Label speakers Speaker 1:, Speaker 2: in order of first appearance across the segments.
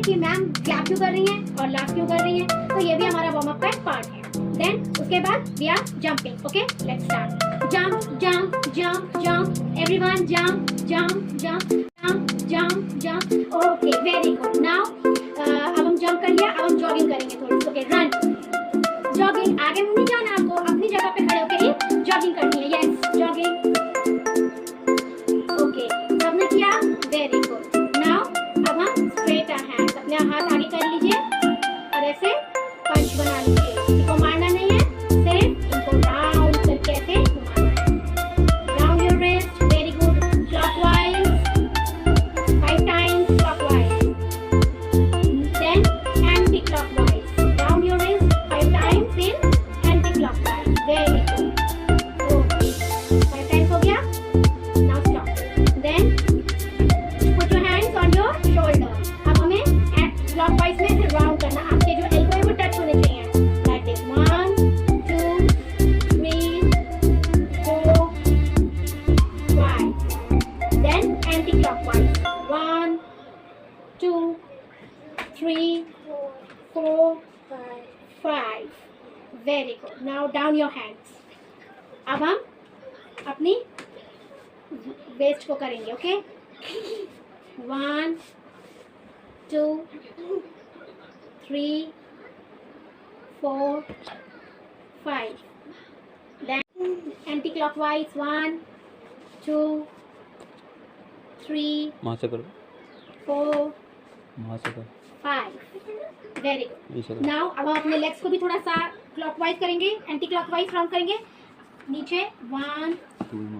Speaker 1: कि ma'am clap क्यों कर रही हैं और लाफ क्यों कर रही हैं, तो ये भी हमारा वार्म अप का एक पार्ट है। देन उसके बाद we are jumping. Okay, let's start. Jump jump jump jump, everyone jump jump jump jump jump jump. Okay, very good. Now अब हम जंप कर लिया, अब हम जॉगिंग करेंगे थोड़ी। ओके, रन जॉगिंग, आगे नहीं जाना आपको, अपनी जगह पे खड़े होकर ही जॉगिंग करनी है। Yes, jogging. ओके, सबने किया, वेरी गुड। नाउ अब हम स्ट्रेट हैंड, अपने हाथ आगे कर लीजिए और ऐसे पंच बना लीजिए। इनको मारना नहीं है, सिर्फ इनको राउंड करके ऐसे घुमाना है। Round your wrist, very good. Clockwise 5 times, clockwise. Then anti clockwise, round your wrist 5 times in anti clockwise, very good. Okay, 5 times हो गया। Now stop. Then put your hands on your shoulder. अब हमें clockwise में फिर round करना, आपके जो elbow है वो टच होने चाहिए। Like this, 1 2 3 4 5। Then anti clockwise, 1 2 3 4 5। Very good. Now down your hands. अब हम अपनी वेस्ट को करेंगे। ओके, 1 2 3 4 5। Then anti-clockwise, 1 2 3
Speaker 2: वहाँ से करो,
Speaker 1: 4
Speaker 2: वहाँ से करो।
Speaker 1: 5। Very good.
Speaker 2: ऐसे करो।
Speaker 1: नाउ अब हम अपने लेग्स को भी थोड़ा सा क्लॉकवाइज करेंगे, एंटी क्लॉकवाइज राउंड करेंगे। नीचे 1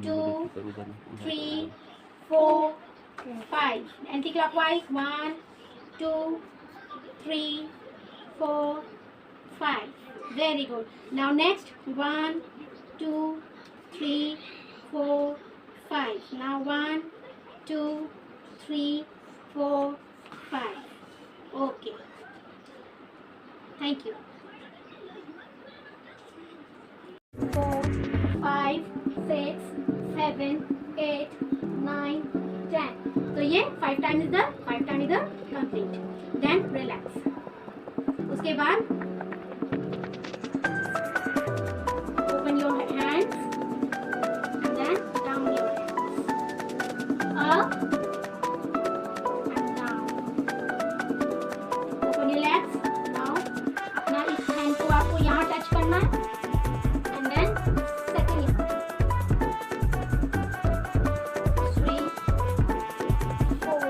Speaker 1: 2 3 4 5। Anti clockwise, 1 2 3 4 5। Very good. Now next 1 2 3 4 5। Now 1 2 3 4 5। Okay, thank you. 4 5 6 7 8 9 10। तो ये 5 time is the complete. Then relax. उसके बाद open your hands, then down your hands, up and down. Open your legs. Now अपना इस hand को आपको यहाँ touch करना है and then second 3 4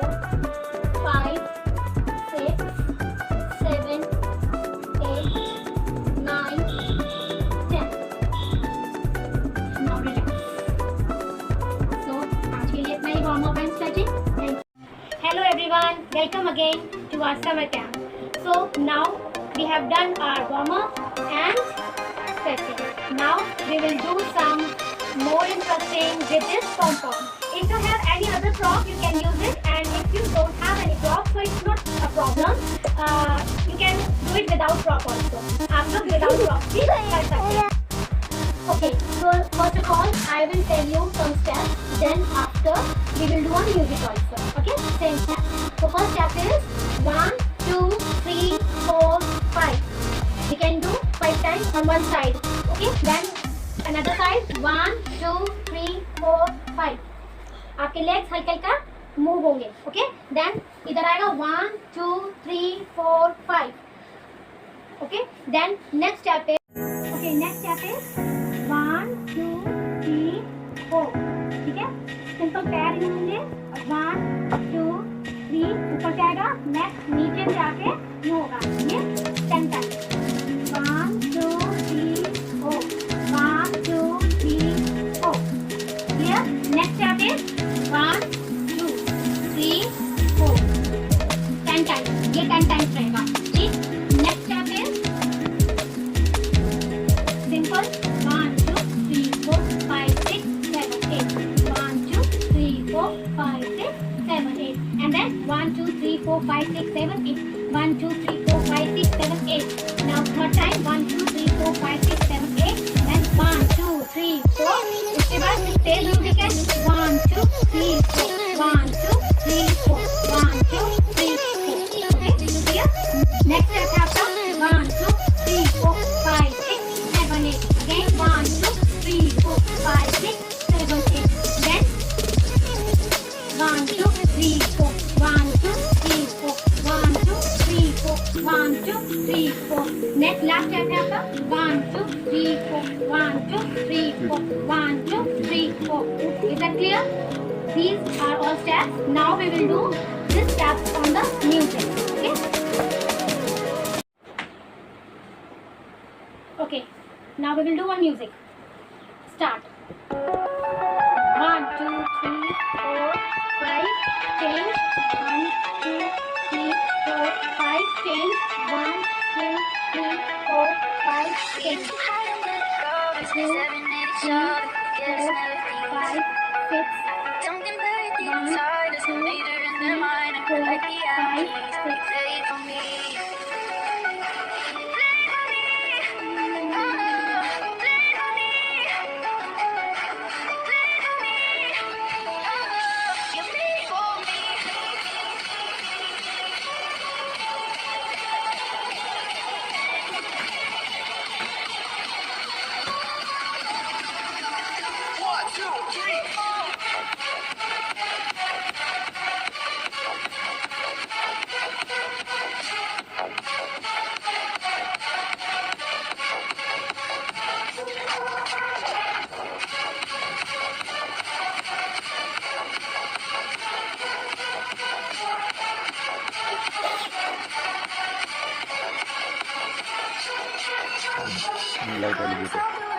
Speaker 1: 5 6 7 8 9 10। Now relax. So आज के लिए इतना ही warm up and stretching. Hello everyone, welcome again to our summer camp. So now we have done our warm up and stretching. Now we will do some more interesting with this pom-pom. If you have any other prop, you can use it, and if you don't have any prop, so it's not a problem. You can do it without prop also. आप लोग without prop भी कर सकते हैं। Okay, so first of all, I will tell you some steps. Then after, we will do a music also. Okay, same step. So first step is 1 2 3 4 5. We can do 5 times on one side. Okay, then another side 1 2 3 4 5. आपके legs हल्का हल्का move होंगे। Okay, then इधर आएगा 1 2 3 4 5। Okay, then next step है, okay next step है 1 2 3 4। ठीक है, सिंपल पैर इन होंगे और 1 2 3 ऊपर से आएगा, नेक्स्ट नीचे से आके यू होगा। ये 10 टाइम्स 1 2 3 4 1 2 3 4। क्लियर? नेक्स्ट स्टेप है 1 2 3 4 10 टाइम्स। ये 10 टाइम्स रहेगा। ठीक, नेक्स्ट स्टेप है simple 1 2 3 4 5 6 7 8 1 2 3 4 5 6 7 8 and then 1 2 3 4 5 6 7 8 1 2 3 4 5 6 7 8। Now third time 1 2 3 4 5 6 7 8 then 1 2 3 4। इसके बाद तेज म्यूजिक है 1 2 3 4 1 2 3 4 1 2 3 4। 3, 4. 1, 2, 3, 4. 1, 2, 3, 4. Is that clear? These are all steps. Now we will do this steps on the music. Okay? Okay. Now we will do on music. Start. 1, 2, 3, 4, 5. Change. 1, 2, 3, 4, 5. Change. 1, 2, 3, 4, 5. Change. 2, 3, 4, 5, 6. 1, 2, 3, 4, 5, 6.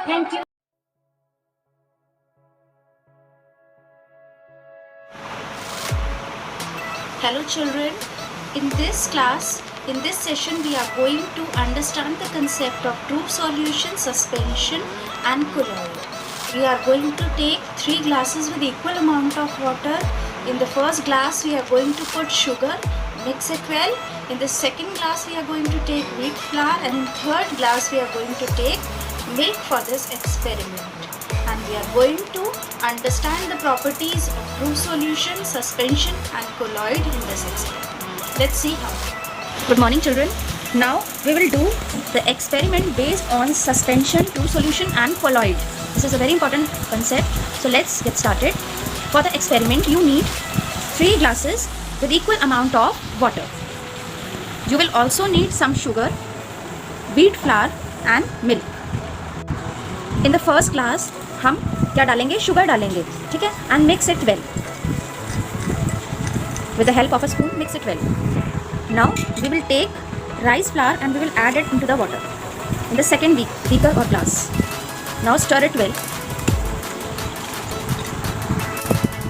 Speaker 1: Thank you.
Speaker 2: Hello children, in this class, in this session we are going to understand the concept of troop solution, suspension and colloid. We are going to take 3 glasses with equal amount of water. In the first glass we are going to put sugar, mix it well. In the second glass we are going to take wheat flour, and in third glass we are going to take milk for this experiment. And we are going to understand the properties of troop solution, suspension and colloid in this experiment. Let's see how. Good morning children. Now we will do the experiment based on suspension, troop solution and colloid. This is a very important concept. So let's get started. For the experiment you need 3 glasses with equal amount of water. You will also need some sugar, wheat flour and milk. In the first glass हम क्या डालेंगे, sugar डालेंगे, ठीक है, and mix it well with the help of a spoon. Mix it well. Now we will take rice flour and we will add it into the water in the second beaker or glass. Now stir it well.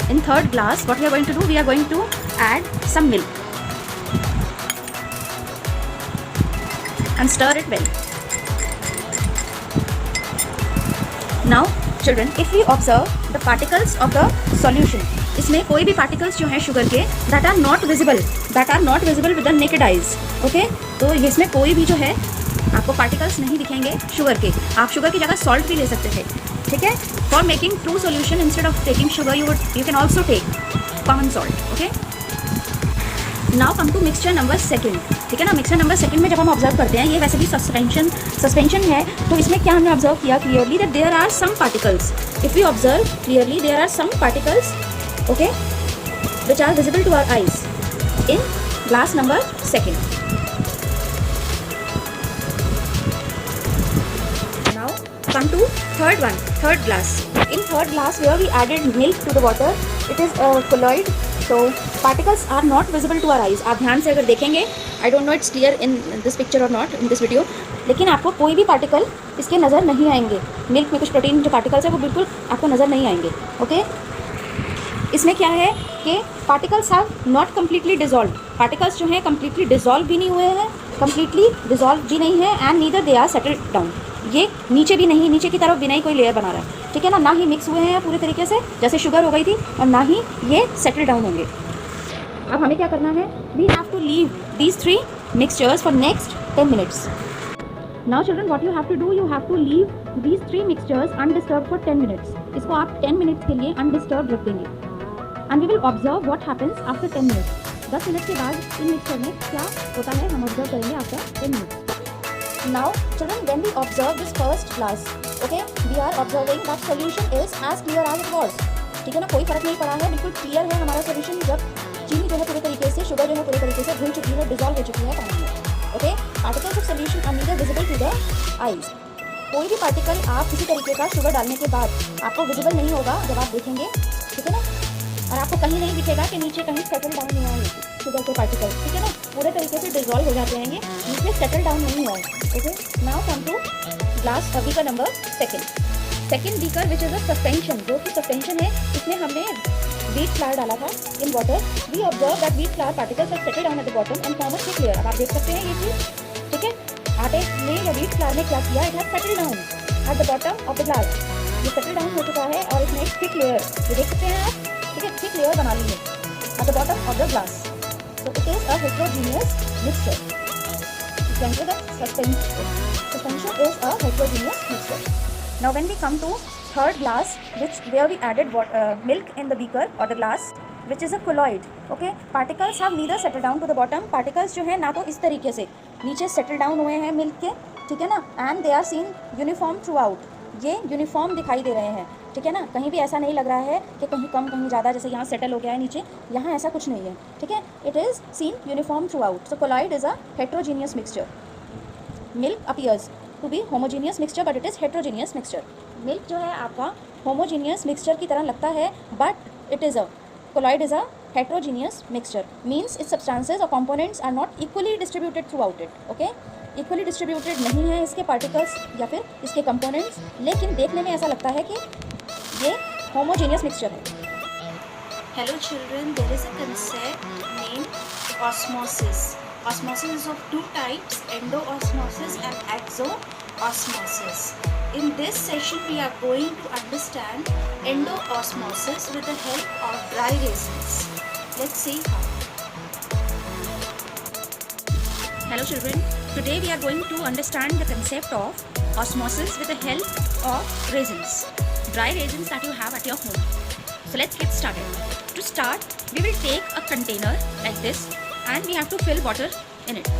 Speaker 2: In third glass what we are going to do, we are going to add some milk and stir it well. Now children, if we observe the particles of the solution, इसमें कोई भी particles जो हैं sugar के that are not visible with the naked eyes. Okay? तो इसमें कोई भी जो है आपको particles नहीं दिखेंगे शुगर के. आप शुगर की जगह salt भी ले सकते थे, ठीक है? For making true solution, instead of taking sugar, you can also take common salt. Okay? Now come to mixture number 2. ठीक है ना. मिक्सचर नंबर 2 में जब हम ऑब्जर्व करते हैं, ये वैसे भी सस्पेंशन है, तो इसमें क्या हमने ऑब्जर्व किया clearly that there are some particles. If we observe clearly there are some particles, okay, which are visible to our eyes in glass number 2. Now come to third glass. In third glass where we added milk to the water, it is colloid. So particles are not visible to our eyes. आप ध्यान से अगर देखेंगे, I don't know it's clear in this picture or not in this video, लेकिन आपको कोई भी particle इसके नज़र नहीं आएंगे. मिल्क में कुछ प्रोटीन जो पार्टिकल्स है वो बिल्कुल आपको नज़र नहीं आएंगे. ओके, इसमें क्या है कि particles have not completely dissolve. Particles जो हैं कम्प्लीटली डिजॉल्व भी नहीं हुए हैं, कम्प्लीटली डिजॉल्व भी नहीं है, and neither they are settled down. ये नीचे भी नहीं, नीचे की तरफ भी नहीं कोई लेयर बना रहा है, ठीक है ना. ना ही मिक्स हुए हैं पूरे तरीके से जैसे शुगर हो गई थी, और ना ही ये सेटल डाउन होंगे. अब हमें क्या करना है, we have to leave these 3 mixtures for next 10 minutes. Now children, what you have to do, you have to leave these 3 mixtures undisturbed for 10 minutes. इसको आप 10 minutes के लिए अनडिस्टर्ब रख देंगे, and we will observe what happens after 10 minutes. 10 minute के बाद इन mixture में क्या होता है हम ऑब्जर्व करेंगे after 10 minutes. Now children, when we observe this first glass, okay, we are observing that solution is as clear as it was. ठीक है ना, कोई फर्क नहीं पड़ा है, बिल्कुल क्लियर है हमारा सोल्यूशन. जब चीनी जो है पूरे तरीके से, शुगर जो है पूरे तरीके से घुल चुकी है, डिजॉल्व हो चुकी है पानी में. Okay, particles of solution are neither visible to the eyes. कोई भी पार्टिकल आप किसी तरीके का शुगर डालने के बाद आपको विजिबल नहीं होगा जब आप देखेंगे, ठीक है ना। और आपको कहीं नहीं दिखेगा कि नीचे कहीं सेटल डाउन नहीं आए शुगर के पार्टिकल, ठीक है ना, पूरे तरीके से डिजॉल्व हो जाते हैं, नीचे सेटल डाउन नहीं हुआ है। Okay, now come to glass beaker number second beaker which is a suspension, जो कि सस्पेंशन है, इसमें हमने व्हीट फ्लावर डाला था in water. We observe that wheat flour particles are settle down at the bottom and form a thick layer. अब आप देख सकते हैं ये चीज़, ठीक है। आटे ने या व्हीट फ्लावर ने क्या किया, it has settle down at the bottom of the glass. ये सेटल डाउन हो चुका है और इसमें एक थिक लेयर, ये देख सकते हैं आप, ठीक है, थिक लेयर बना ली है eight the bottom of the glass. So it is a heterogeneous mixture. Suspension is a heterogeneous mixture. Now when we come to third glass, where we added milk in the beaker or the glass, which is a colloid. Okay, particles have neither settled down to the bottom. Particles जो है ना तो इस तरीके से नीचे settle down हुए हैं मिल्क के, ठीक है ना, and they are seen uniform throughout. ये यूनिफॉर्म दिखाई दे रहे हैं, ठीक है ना, कहीं भी ऐसा नहीं लग रहा है कि कहीं कम कहीं ज़्यादा, जैसे यहाँ सेटल हो गया है नीचे, यहाँ ऐसा कुछ नहीं है, ठीक है। It is seen uniform throughout. So colloid is a heterogeneous mixture. Milk appears to be homogeneous mixture but it is heterogeneous mixture. Milk जो है आपका होमोजीनियस मिक्सचर की तरह लगता है, but it is a colloid is a heterogeneous mixture, means its substances or components are not equally distributed throughout it. Okay, equally distributed नहीं है इसके particles या फिर इसके components, लेकिन देखने में ऐसा लगता है कि ये homogeneous mixture है।
Speaker 3: Hello children, there is a concept named osmosis. Osmosis is of two types, endoosmosis and exoosmosis. In this session we are going to understand endoosmosis with the help of dry resins. Let's see how.
Speaker 2: Hello children, today we are going to understand the concept of osmosis with the help of resins, dry resins that you have at your home. So let's get started. To start, we will take a container like this and we have to fill water in it.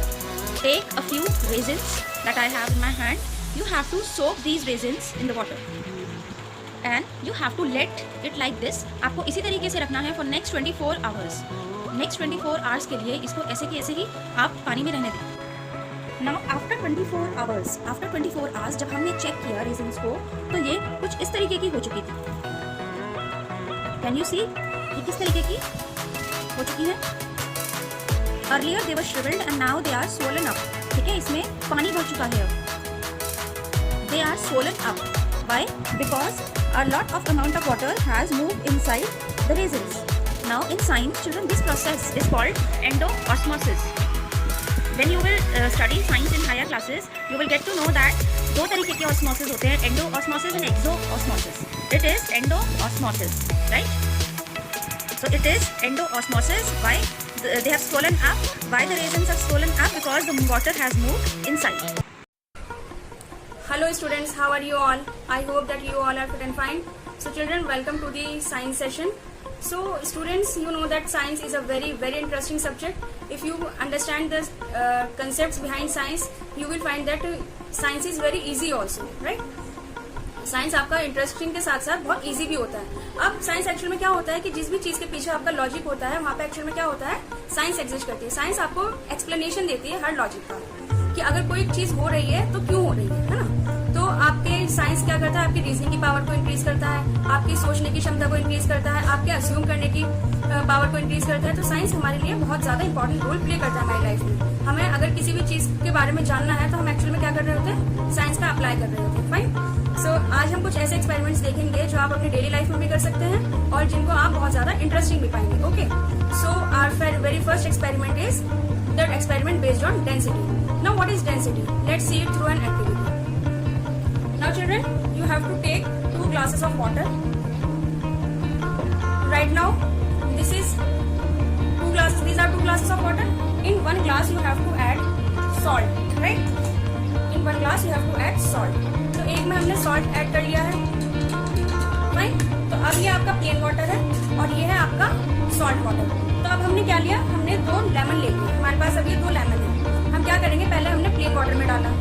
Speaker 2: Take a few resins that I have in my hand. You have to soak these resins in the water and you have to let it like this. आपको इसी तरीके से रखना है for next 24 hours. Next 24 hours के लिए इसको ऐसे की ऐसे ही आप पानी में रहने दें। Now after 24 hours जब हमने चेक किया रेजिन्स को, तो ये कुछ इस तरीके की हो चुकी थी। Can you see? ये किस तरीके की हो चुकी है? Earlier they were shriveled and now they are swollen up. ठीक है, इसमें पानी भर चुका है अब। They are swollen up. Why? Because a lot of amount of water has moved inside the resins. Now in science, children, this process is called endoosmosis. When you will study science in higher classes, you will get to know that दो तरीके के osmosis होते हैं, endoosmosis and exoosmosis. It is endoosmosis, right? So it is endoosmosis. Why? They have swollen up. Why the resins are swollen up? Because the water has moved inside.
Speaker 4: Hello students, how are you all? I hope that you all are fit and fine. So children, welcome to the science session. So students, you know that science is a very interesting subject. If you understand the concepts behind science, you will find that science is very easy also, right? Science आपका interesting के साथ साथ बहुत easy भी होता है। अब science actual में क्या होता है कि जिस भी चीज के पीछे आपका लॉजिक होता है, वहाँ पे एक्चुअल में क्या होता है, साइंस एग्जिस्ट करती है। साइंस आपको एक्सप्लेनेशन देती है हर लॉजिक का, कि अगर कोई चीज हो रही है तो क्यों हो रही है ना। तो आपके साइंस क्या करता है, आपकी रीजनिंग की पावर को इंक्रीज करता है, आपकी सोचने की क्षमता को इंक्रीज करता है, आपके अज्यूम करने की पावर को इंक्रीज करता है। तो साइंस हमारे लिए बहुत ज्यादा इंपॉर्टेंट रोल प्ले करता है हमारी लाइफ में। हमें अगर किसी भी चीज के बारे में जानना है तो हम एक्चुअल में क्या कर रहे होते हैं, साइंस का अप्लाई कर रहे होते हैं। फाइन। सो आज हम कुछ ऐसे एक्सपेरिमेंट्स देखेंगे जो आप अपनी डेली लाइफ में भी कर सकते हैं और जिनको आप बहुत ज्यादा इंटरेस्टिंग भी पाएंगे। Okay, so our very first experiment is that experiment based on density. Now what is density? Let's see it through an activity. Now children, you have to take 2 glasses of water. Right now, this is 2 glasses. These are 2 glasses of water. In 1 glass, you have to add salt, right? In 1 glass, you have to add salt. तो एक में हमने salt add कर लिया है, fine? तो अब ये आपका plain water है और ये है आपका salt water. तो अब हमने क्या लिया? हमने 2 लेमन ले लिए। हमारे पास अभी 2 लेमन है। हम क्या करेंगे? पहले हमने plain water में डाला।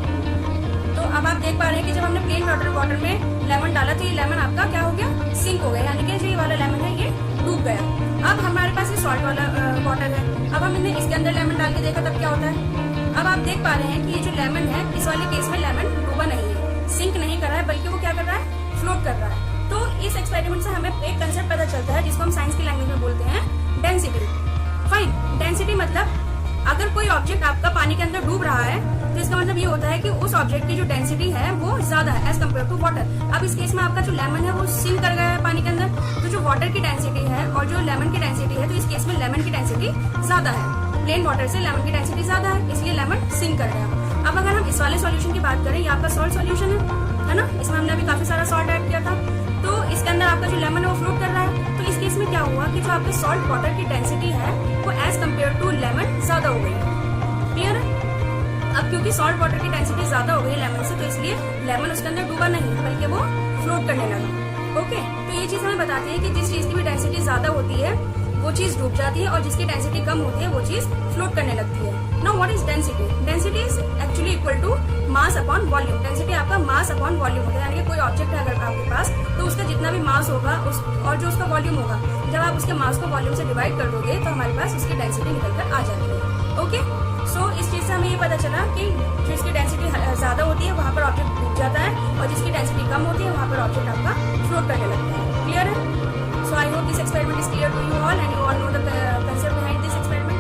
Speaker 4: तो अब आप देख पा रहे हैं कि जब हमने प्लेन वाटर में लेमन डाला तो ये लेमन आपका क्या हो गया, सिंक हो गया, यानी कि जो ये वाला लेमन है ये डूब गया। अब हमारे पास ये सॉल्ट वाला वाटर है। अब हमने इसके अंदर लेमन डाल के देखा तब क्या होता है। अब आप देख पा रहे हैं कि ये जो लेमन है, इस वाले केस में लेमन डूबा नहीं है, सिंक बल्कि वो क्या कर रहा है, फ्लोट कर रहा है। तो इस एक्सपेरिमेंट से हमें एक कंसेप्ट पता चलता है जिसको हम साइंस की लैंग्वेज में बोलते हैं डेंसिटी। फाइन, डेंसिटी मतलब अगर कोई ऑब्जेक्ट आपका पानी के अंदर डूब रहा है तो इसका मतलब ये होता है कि उस ऑब्जेक्ट की जो डेंसिटी है वो ज्यादा है एज कम्पेयर टू वाटर। अब इस केस में आपका जो लेमन है वो सिंक कर गया है पानी के अंदर, तो जो वाटर की डेंसिटी है और जो लेमन की डेंसिटी है, तो इस केस में लेमन की डेंसिटी ज्यादा है। प्लेन वाटर से लेमन की डेंसिटी ज्यादा है, इसलिए लेमन सिंक कर गया। अब अगर हम इस वाले सॉल्यूशन की बात करें, ये आपका सॉल्ट सॉल्यूशन है ना, इसमें हमने अभी काफी सारा सॉल्ट ऐड किया था, तो इसके अंदर आपका जो लेमन है वो फ्लोट कर रहा है। तो इस केस में क्या हुआ कि जो आपके सॉल्ट वाटर की डेंसिटी है वो एज कम्पेयर टू लेमन ज्यादा हो गई। क्लियर है? अब क्योंकि सॉल्ट वाटर की डेंसिटी ज्यादा हो गई लेमन से, तो इसलिए लेमन उसके अंदर डूबा नहीं बल्कि वो फ्लोट करने लगा। ओके, तो ये चीज हमें बताती है कि जिस चीज की भी डेंसिटी ज्यादा होती है वो चीज डूब जाती है और जिसकी डेंसिटी कम होती है वो चीज फ्लोट करने लगती है। Now what is density? Density is actually equal to mass upon volume. Density आपका मास अपॉन वॉल्यूम होता है, यानी कि कोई ऑब्जेक्ट है अगर आपके पास, तो उसका जितना भी मास होगा और जो उसका वॉल्यूम होगा, जब आप उसके मास को वॉल्यूम से डिवाइड कर दोगे तो हमारे पास उसकी डेंसिटी निकल कर आ जाती है। ओके, सो इस चीज से हमें ये पता चला कि जो इसकी डेंसिटी ज्यादा होती है वहां पर ऑब्जेक्ट डूब जाता है और जिसकी डेंसिटी कम होती है वहां पर ऑब्जेक्ट आपका फ्लोट करने लगता है। क्लियर है? So I hope this experiment is clear to you all and you all know the concept behind this experiment.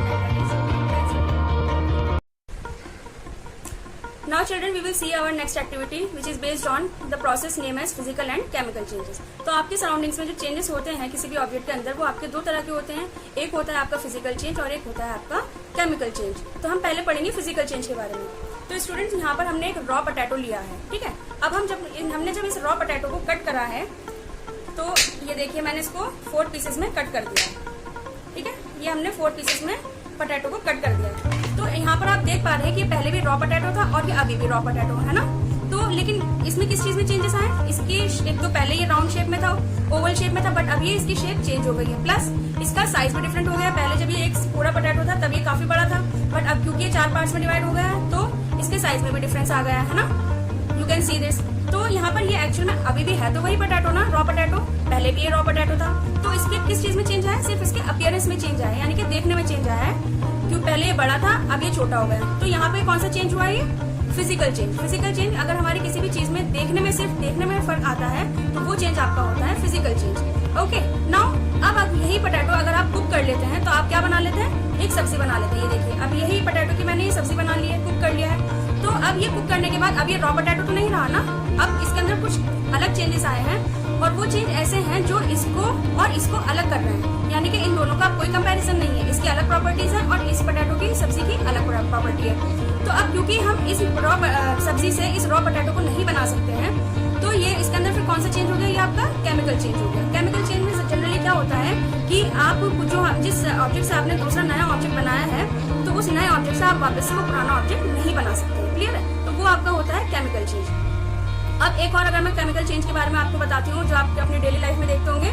Speaker 4: Now children, we will see our next activity which is based on the process named as physical and chemical changes. तो आपके surroundings में जो changes होते हैं किसी भी object के अंदर, वो आपके दो तरह के होते हैं। एक होता है आपका फिजिकल चेंज और एक होता है आपका केमिकल चेंज। तो हम पहले पढ़ेंगे फिजिकल चेंज के बारे में। तो स्टूडेंट्स, यहाँ पर हमने एक रॉ पोटैटो लिया है, ठीक है। अब हमने जब इस रॉ पोटैटो को कट करा है, तो ये देखिए मैंने इसको 4 पीसेस में कट कर दिया है, ठीक है। ये हमने 4 पीसेस में पोटैटो को कट कर दिया है। तो यहाँ पर आप देख पा रहे हैं कि पहले भी रॉ पोटैटो था और ये अभी भी रॉ पोटैटो है ना। तो लेकिन इसमें किस चीज में चेंजेस आए? इसकी एक तो पहले ये राउंड शेप में था, ओवल शेप में था, बट अब ये इसकी शेप चेंज हो गई है। प्लस इसका साइज भी डिफरेंट हो गया। पहले जब ये एक पूरा पोटैटो था तब ये काफी बड़ा था, बट अब क्योंकि ये 4 पार्ट्स में डिवाइड हो गया है तो इसके साइज में भी डिफरेंस आ गया है ना। You can see this. तो यहाँ पर ये एक्चुअल में अभी भी है तो वही पोटैटो ना, रॉ पोटैटो। पहले भी ये रॉ पोटैटो था। तो इसके किस चीज में चेंज आया? सिर्फ इसके अपीयरेंस में चेंज आया, यानी कि देखने में चेंज आया है। क्यों? पहले ये बड़ा था, अब ये छोटा हो गया। तो यहाँ पे कौन सा चेंज हुआ है? ये फिजिकल चेंज। फिजिकल चेंज अगर हमारी किसी भी चीज में देखने में, सिर्फ देखने में फर्क आता है तो वो चेंज आपका होता है फिजिकल चेंज। ओके, नाउ अब आप यही पोटैटो अगर आप कुक कर लेते हैं तो आप क्या बना लेते हैं? एक सब्जी बना लेते हैं। ये देखिए, अब यही पोटैटो की मैंने ये सब्जी बना ली है, कुक कर लिया है। तो अब ये कुक करने के बाद अब ये रॉ पोटैटो तो नहीं रहा ना, अब इसके अंदर कुछ अलग चेंजेस आए हैं और वो चेंज ऐसे हैं जो इसको और इसको अलग कर रहे हैं, यानी कि इन दोनों का कोई कंपैरिजन नहीं है। इसकी अलग प्रॉपर्टीज है और इस पोटैटो की सब्जी की अलग प्रॉपर्टी है। तो अब क्योंकि हम इस रॉ सब्जी से इस रॉ पोटैटो को नहीं बना सकते हैं, तो ये इसके अंदर फिर कौन सा चेंज हो गया? ये आपका केमिकल चेंज हो गया। केमिकल चेंज में जनरली क्या होता है कि आप जो जिस ऑब्जेक्ट से आपने दूसरा नया ऑब्जेक्ट बनाया है, तो उस नए ऑब्जेक्ट से आप वापस से वो पुराना ऑब्जेक्ट नहीं बना सकते। क्लियर है? तो वो आपका होता है केमिकल चेंज। अब एक और अगर मैं केमिकल चेंज के बारे में आपको बताती हूँ जो आप अपनी डेली लाइफ में देखते होंगे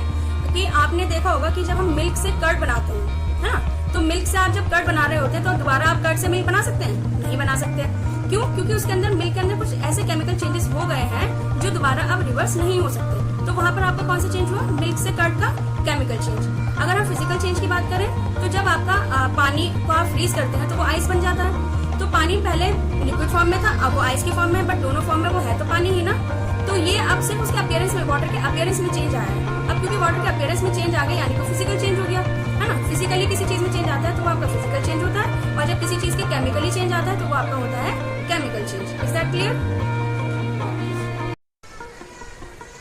Speaker 4: कि आपने देखा होगा कि जब हम मिल्क से कर्ड बनाते हैं, है ना, तो मिल्क से आप जब कर्ड बना रहे होते हैं तो दोबारा आप कर्ड से मिल्क बना सकते हैं? नहीं बना सकते। क्यों? क्योंकि उसके अंदर मिल्क के अंदर कुछ ऐसे केमिकल चेंजेस हो गए हैं जो दोबारा अब रिवर्स नहीं हो सकते। तो वहां पर आपका कौन सा चेंज हुआ? मिल्क से कर्ड का केमिकल चेंज। अगर हम फिजिकल चेंज की बात करें तो जब आपका पानी को आप फ्रीज करते हैं तो वो आइस बन जाता है। तो पानी पहले लिक्विड फॉर्म में था, अब वो आइस की फॉर्म में है, बट दोनों फॉर्म में वो है तो पानी ही ना। तो ये अब सिर्फ उसके अपीयरेंस में, वाटर के अपीयरेंस में चेंज आया है। अब क्योंकि वाटर के अपीयरेंस में चेंज आ गया यानी कि फिजिकल चेंज हो गया, है ना। फिजिकली किसी चीज में चेंज आता है तो वो आपका फिजिकल चेंज होता है, और जब किसी चीज के केमिकली चेंज आता है तो वो आपका होता है chemical change. Is that clear?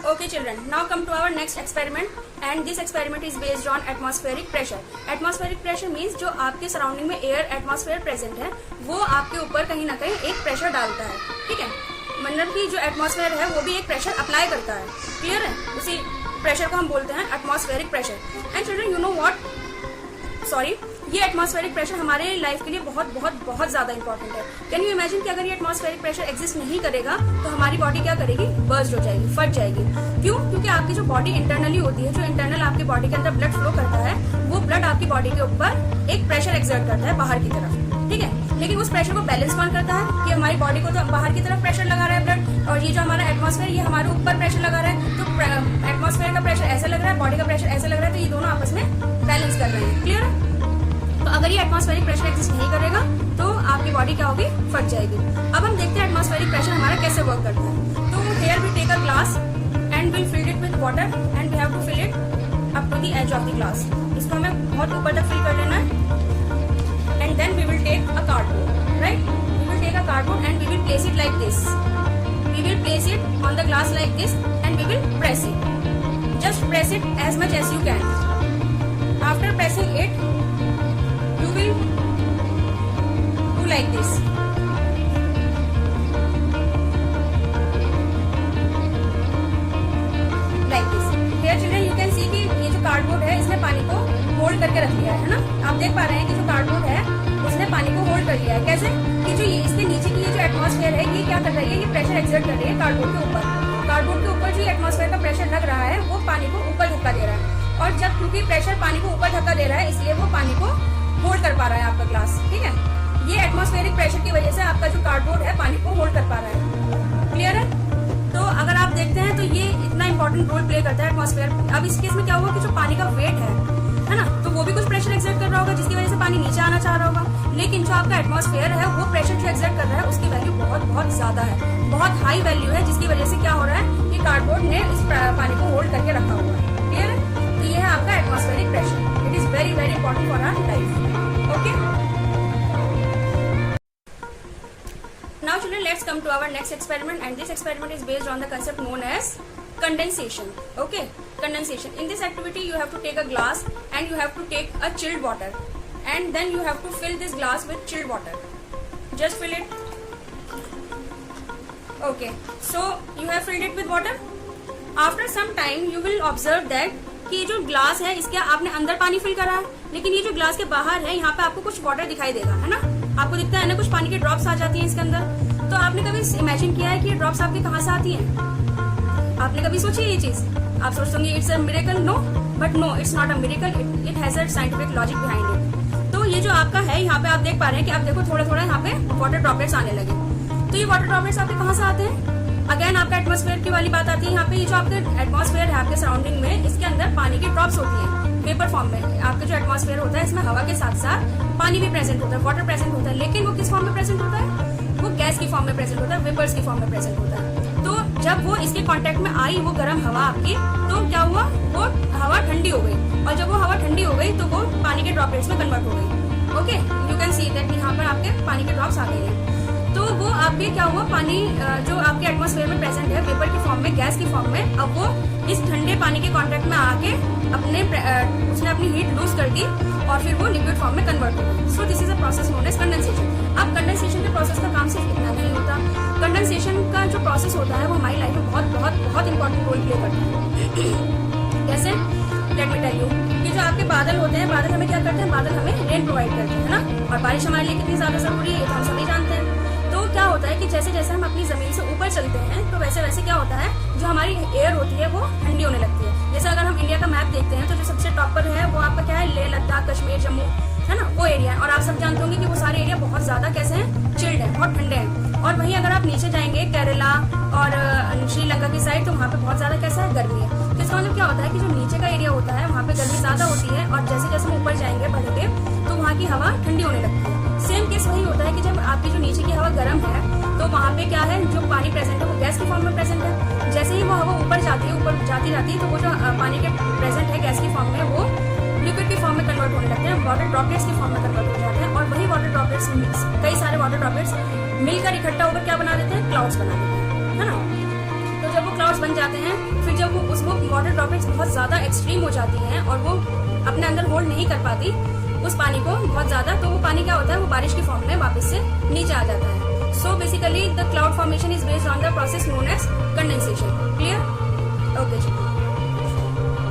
Speaker 4: Okay children, now come to our next experiment and this experiment is based on atmospheric pressure. Atmospheric pressure means जो आपके सराउंडिंग में एयर एटमॉस्फेयर प्रेजेंट है वो आपके ऊपर कहीं ना कहीं एक प्रेशर डालता है, ठीक है। मतलब कि जो एटमॉस्फेयर है वो भी एक प्रेशर अप्लाई करता है। क्लियर है? उसी प्रेशर को हम बोलते हैं atmospheric pressure. And children, you know what, sorry, ये एटमॉस्फेरिक प्रेशर हमारे लाइफ के लिए बहुत बहुत बहुत ज्यादा इंपॉर्टेंट है। कैन यू इमेजिन कि अगर ये एटमॉस्फेरिक प्रेशर एग्जिस्ट नहीं करेगा तो हमारी बॉडी क्या करेगी? बर्स्ट हो जाएगी, फट जाएगी। क्यों? क्योंकि आपकी जो बॉडी इंटरनली होती है, जो इंटरनल आपकी बॉडी के अंदर ब्लड फ्लो करता है, वो ब्लड आपकी बॉडी के ऊपर एक प्रेशर एक्सर्ट करता है बाहर की तरफ, ठीक है। लेकिन उस प्रेशर को बैलेंस कौन करता है? कि हमारी बॉडी को तो बाहर की तरफ प्रेशर लगा रहा है ब्लड, और ये जो हमारा एटमॉस्फेयर ये हमारे ऊपर प्रेशर लगा रहा है। तो एटमॉस्फेयर का प्रेशर ऐसा लग रहा है, बॉडी का प्रेशर ऐसा लग रहा है, तो ये दोनों आपस में बैलेंस कर रहे हैं। क्लियर है? तो अगर ये एटमॉस्फेरिक प्रेशर एग्जिस्ट नहीं करेगा तो आपकी बॉडी क्या होगी? फट जाएगी। अब हम देखते हैं एटमॉस्फेरिक प्रेशर हमारा कैसे वर्क करता है। तो here we take a glass and we'll fill it with water and we have to fill it up to the edge of the glass. इसको हमें बहुत ऊपर तक fill कर लेना है and then we will take a cardboard, right? We will take a cardboard and we will place it like this. We will place it on the glass like this and we will press it. Just press it as much as you can. After pressing it, you will do like this. Like this. Here children, you can see कि ये जो cardboard है इसने पानी को hold करके रख लिया है ना. आप देख पा रहे हैं कि जो कार्डबोर्ड है उसने पानी को होल्ड कर लिया है. कैसे कि जो ये इसके नीचे की ये जो एटमॉस्फेयर है ये क्या कर रही है, ये प्रेशर एक्सर्ट कर रही है कार्डबोर्ड के ऊपर. कार्डबोर्ड के ऊपर जो एटमॉस्फेयर का प्रेशर लग रहा है वो पानी को ऊपर धक्का दे रहा है. और जब क्योंकि प्रेशर पानी को ऊपर धक्का दे रहा है इसलिए वो पानी को होल्ड कर पा रहा है आपका ग्लास. ठीक है, ये एटमॉस्फेरिक प्रेशर की वजह से आपका जो कार्डबोर्ड है पानी को होल्ड कर पा रहा है. क्लियर है? तो अगर आप देखते हैं तो ये इतना इंपॉर्टेंट रोल प्ले करता है एटमॉस्फेयर. अब इस केस में क्या हुआ कि जो पानी का वेट है ना, तो वो भी कुछ प्रेशर एक्सर्ट कर रहा होगा जिसकी वजह से पानी नीचे आना चाह रहा होगा. लेकिन जो आपका एटमॉस्फेयर है वो प्रेशर जो एक्सर्ट कर रहा है उसकी वैल्यू बहुत बहुत ज्यादा है, बहुत हाई वैल्यू है, जिसकी वजह से क्या हो रहा है कि कार्डबोर्ड ने इस पानी को होल्ड करके रखा हुआ है. क्लियर है? तो ये है आपका atmospheric pressure. It is very very important for our life. Okay, now children, let's come to our next experiment, and this experiment is based on the concept known as condensation. Okay, condensation. In this activity you have to take a glass and you have to take a chilled water and then you have to fill this glass with chilled water. Just fill it. Okay, so you have filled it with water. After some time you will observe that कि ये जो glass है इसके आपने अंदर पानी fill करा है, लेकिन ये जो ग्लास के बाहर है यहाँ पे आपको कुछ वाटर दिखाई देगा, है ना. आपको दिखता है ना कुछ पानी के ड्रॉप्स आ जाती हैं इसके अंदर. तो आपने कभी इमेजिन किया है कि ये ड्रॉप्स आपके कहाँ से आती हैं? आपने कभी सोची ये चीज? आप सोचते होंगे it's a miracle. No, but no, it's not a miracle. It has a scientific logic behind it. तो ये जो आपका है यहाँ पे आप देख पा रहे हैं कि आप देखो थोड़ा थोड़ा यहाँ पे वाटर ड्रॉपलेट्स आने लगे. तो ये वाटर ड्रॉपलेट्स आपके कहाँ से आते हैं? अगेन आपका एटमॉस्फेयर की वाली बात आती है. यहाँ पे ये जो आपके एटमॉस्फेयर है आपके सराउंडिंग में, इसके अंदर पानी की ड्रॉप्स होती हैं वेपर फॉर्म में. आपका जो एटमॉस्फेयर होता है इसमें हवा के साथ साथ पानी भी प्रेजेंट होता है, वाटर प्रेजेंट होता है. लेकिन वो किस फॉर्म में प्रेजेंट होता है? वो गैस की फॉर्म में प्रेजेंट होता है, वेपर्स की फॉर्म में प्रेजेंट होता है. तो जब वो इसके कांटेक्ट में आई वो गर्म हवा आपकी, तो क्या हुआ, वो हवा ठंडी हो गई. और जब वो हवा ठंडी हो गई तो वो पानी के ड्रॉपलेट्स में कन्वर्ट हो गई. Okay, you can see that यहाँ पर आपके पानी के ड्रॉप्स आ गए हैं. तो वो आपके क्या हुआ, पानी जो आपके एटमॉस्फेयर में प्रेजेंट है वेपर की फॉर्म में, गैस की फॉर्म में, अब वो इस ठंडे पानी के कांटेक्ट में आके उसने अपनी हीट लूज कर दी और फिर वो लिक्विड फॉर्म में कन्वर्ट हो गई. So this is a process known as condensation. अब कंडेंसेशन के प्रोसेस का काम सिर्फ इतना नहीं होता. कंडेंसेशन का जो प्रोसेस होता है वो हमारी लाइफ में बहुत बहुत बहुत इंपॉर्टेंट रोल प्ले करता है. कैसे? Let me tell you. ये जो आपके बादल होते हैं, बादल हमें क्या करते हैं? बादल हमें रेन प्रोवाइड करते हैं ना. और बारिश हमारे लिए कितनी ज्यादा जरूरी है तो हम सभी जानते हैं. तो क्या होता है कि जैसे जैसे हम अपनी जमीन से ऊपर चलते हैं तो वैसे वैसे क्या होता है, जो हमारी एयर होती है वो ठंडी होने लगती है. जैसे अगर हम इंडिया का मैप देखते हैं तो जो सबसे टॉप पर है वो आपका क्या है? लेह लद्दाख, कश्मीर, जम्मू, है ना, वो एरिया है. और आप सब जानते होंगे कि वो सारे एरिया बहुत ज्यादा कैसे हैं? चिल्ड है, बहुत ठंडे हैं. और वहीं अगर आप नीचे जाएंगे केरला और श्रीलंका की साइड तो वहाँ पे बहुत ज्यादा कैसा है? गर्मी है. तो इसका मतलब क्या होता है कि जो नीचे का एरिया होता है वहाँ पे गर्मी ज्यादा होती है और जैसे जैसे हम ऊपर जाएंगे बढ़ेंगे तो वहाँ की हवा ठंडी होने लगती है. सेम केस वही होता है कि जब आपकी जो नीचे की हवा गर्म है तो वहाँ पे क्या है, जो पानी प्रेजेंट है वो गैस की फॉर्म में प्रेजेंट है. जैसे ही वो हवा ऊपर जाती है, ऊपर जाती जाती है, तो वो जो पानी के प्रेजेंट है गैस की फॉर्म में वो लिक्विड की फॉर्म में कन्वर्ट होने लगते हैं, वाटर ड्रॉपलेट्स की फॉर्म में कन्वर्ट हो जाते हैं. और वही वाटर ड्रॉपलेट्स मिक्स, कई सारे वाटर ड्रॉपलेट्स मिलकर इकट्ठा होकर क्या बना देते हैं? क्लाउड्स बना देते हैं, है ना. तो जब वो क्लाउड्स बन जाते हैं, फिर जब वो उसको वाटर ड्रॉपलेट्स बहुत ज्यादा एक्सट्रीम हो जाती हैं और वो अपने अंदर होल्ड नहीं कर पाती उस पानी को बहुत ज्यादा, तो वो पानी क्या होता है? वो बारिश की फॉर्म में वापस से नीचे आ जाता है. So basically the cloud formation is based on the process known as condensation. Clear? Okay.